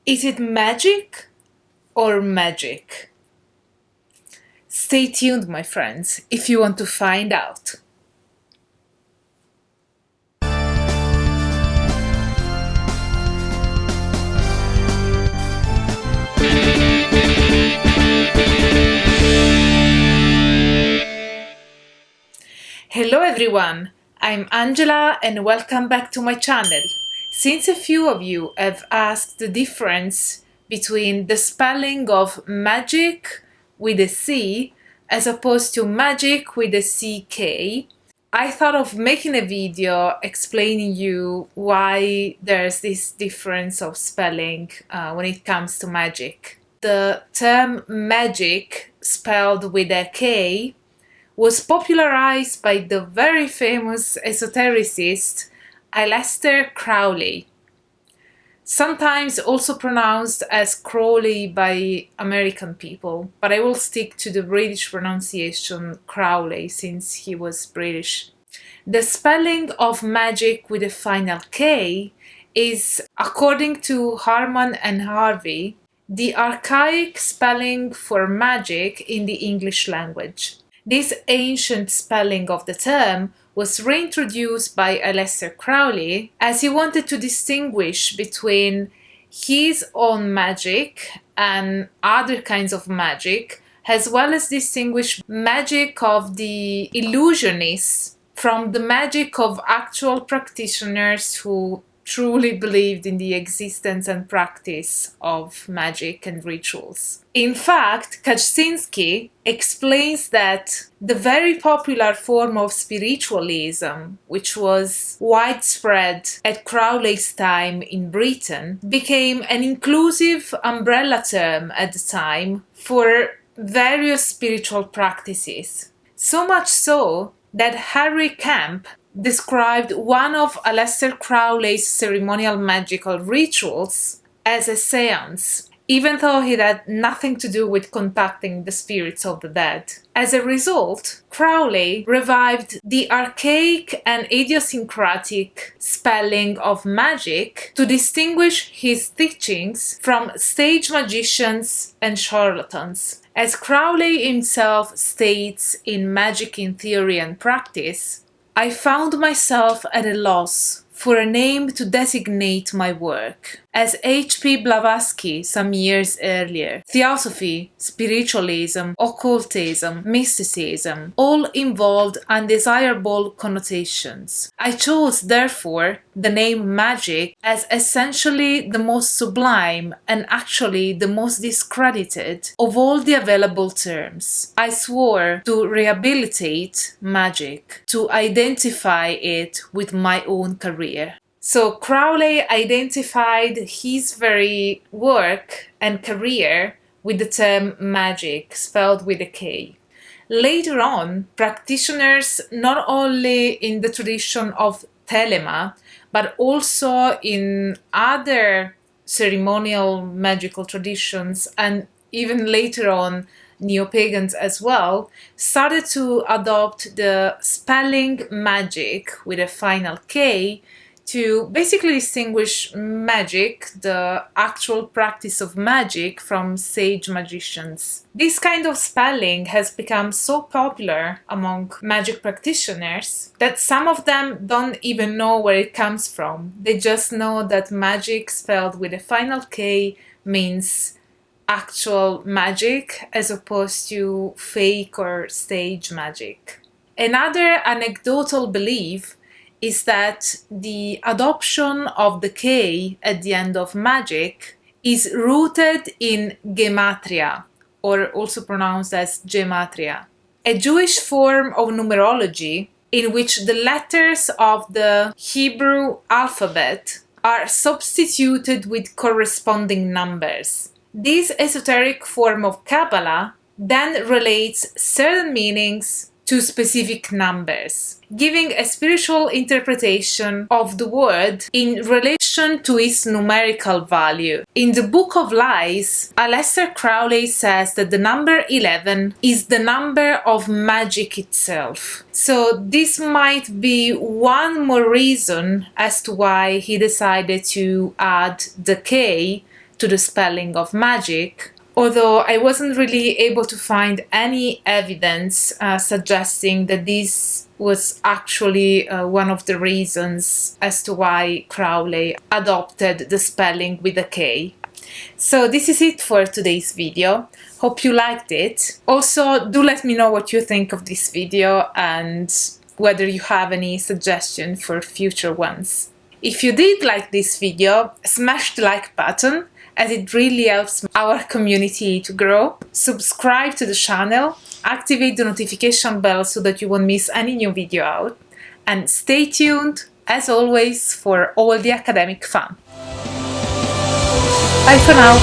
Is it magic or magic? Stay tuned, my friends, if you want to find out. Hello everyone, I'm Angela and welcome back to my channel. Since a few of you have asked the difference between the spelling of magic with a C as opposed to magic with a CK, I thought of making a video explaining you why there's this difference of spelling when it comes to magic. The term magic, spelled with a K, was popularized by the very famous esotericist Aleister Crowley, sometimes also pronounced as Crowley by American people, but I will stick to the British pronunciation Crowley since he was British. The spelling of magic with a final K is, according to Hardman and Harvey, the archaic spelling for magic in the English language. This ancient spelling of the term was reintroduced by Aleister Crowley as he wanted to distinguish between his own magic and other kinds of magic, as well as distinguish magic of the illusionists from the magic of actual practitioners who truly believed in the existence and practice of magic and rituals. In fact, Kaczynski explains that the very popular form of spiritualism, which was widespread at Crowley's time in Britain, became an inclusive umbrella term at the time for various spiritual practices. So much so that Harry Camp described one of Aleister Crowley's ceremonial magical rituals as a seance, even though it had nothing to do with contacting the spirits of the dead. As a result, Crowley revived the archaic and idiosyncratic spelling of magic to distinguish his teachings from stage magicians and charlatans. As Crowley himself states in Magic in Theory and Practice, I found myself at a loss for a name to designate my work. As H.P. Blavatsky some years earlier, theosophy, spiritualism, occultism, mysticism all involved undesirable connotations. I chose, therefore, the name magic as essentially the most sublime and actually the most discredited of all the available terms. I swore to rehabilitate magic, to identify it with my own career. So Crowley identified his very work and career with the term magic, spelled with a K. Later on, practitioners not only in the tradition of Telema, but also in other ceremonial magical traditions, and even later on neo-pagans as well, started to adopt the spelling magic with a final K to basically distinguish magic, the actual practice of magic, from sage magicians. This kind of spelling has become so popular among magic practitioners that some of them don't even know where it comes from. They just know that magic spelled with a final K means actual magic as opposed to fake or stage magic. Another anecdotal belief is that the adoption of the K at the end of magic is rooted in gematria, or also pronounced as gematria, a Jewish form of numerology in which the letters of the Hebrew alphabet are substituted with corresponding numbers. This esoteric form of Kabbalah then relates certain meanings to specific numbers, giving a spiritual interpretation of the word in relation to its numerical value. In the Book of Lies, Aleister Crowley says that the number 11 is the number of magic itself. So this might be one more reason as to why he decided to add the K to the spelling of magic, although I wasn't really able to find any evidence suggesting that this was actually one of the reasons as to why Crowley adopted the spelling with a K. So this is it for today's video. Hope you liked it. Also, do let me know what you think of this video and whether you have any suggestions for future ones. If you did like this video, smash the like button, as it really helps our community to grow. Subscribe to the channel, activate the notification bell so that you won't miss any new video out, and stay tuned, as always, for all the academic fun. Bye for now!